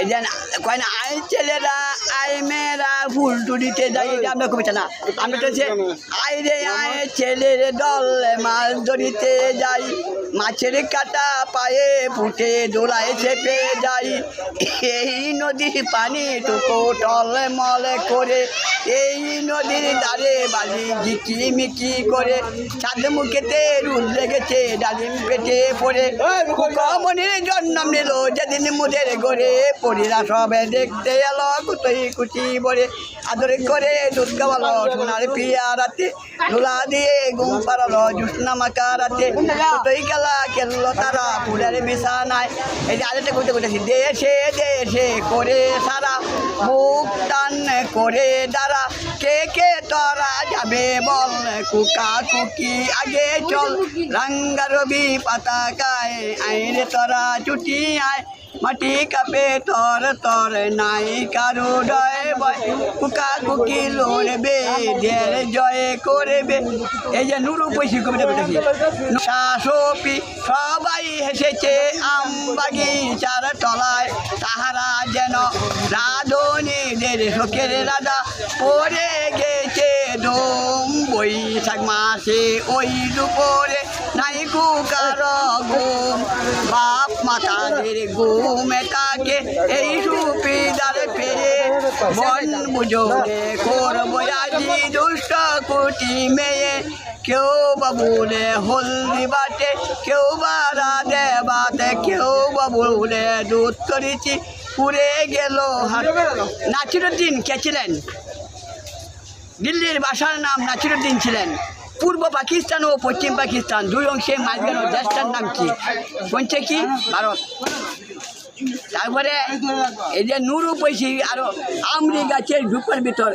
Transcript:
এই যে কয় না আই ছেলেরা আই মেয়েরা ফুল টুরিতে যাই, এটা আমরা কবিতা না, আমরা বলছি আই রে আই ছেলের দল মাছ ধরিতে যাই, মাছের কাটা পায়ে ফুটে দোলায় চেপে যাই, এই নদীর পানি টুকো টলে মলে করে, এই নদীর ধারে বালি ঝিকিমিকি করে, চাঁদ মুখেতে রুদ লেগেছে ডালিম পেটে পড়ে, কমনির জন্ম নিল যেদিন মুদের গড়ে, পরীরা সবে দেখতে এলো কুতই কুচি বলে, আদর করে দুধ খাওয়ালো সোনার পিয়ারাতে, ধুলা দিয়ে ঘুম পাড়ালো জুসনা মাকা রাতে, কুতই খেলা খেললো তারা ফুলের বিছানায়। এই যে আরেকটা কবিতা করতেছি, দেশে দেশে করে সারা বুক টান করে দাঁড়া, কে কে তোরা যাবে বল কুকা কুকি আগে চল, রাঙ্গা রবি পতাকায় আইরে তোরা ছুটি আয়, মাটি কাপে তর তর নাই কারো ডয় বয়, কুকা কুকি লড়বে ঢের জয় করবে। এই যে নুরু পয়সি কবিতা বলতেছি, শাসপি সবাই হেসেছে আম বাগিচার তলায়, তাহারা যেন রাধনীদের শোকের রাধা পড়ে গেছে দম, বৈশাখ মাসে ওই দুপুরে নাই কুকার ঘুম, বাপ মাতাদের ঘুমে তাকে এই সুপিদার ফেরে, বন বুঝোরে করবো আজি দুষ্ট কুটি মেয়ে, কেউ বা বলে হলদি বাটে, কেউ বা রাধে বাতে, কেউ বা বলে দুধ করেছি পুড়ে গেল হাত। নাসিরুদ্দিন কে ছিলেন? দিল্লির ভাষার নাম নাসিরুদ্দিন ছিলেন। পূর্ব পাকিস্তান ও পশ্চিম পাকিস্তান দুই অংশে মাঝখানে দেশটার নাম কি? কোনটা কি? ভারত। তারপরে এই যে নুরু পয়সি আরো আমরি গাছের ঝুপের ভিতর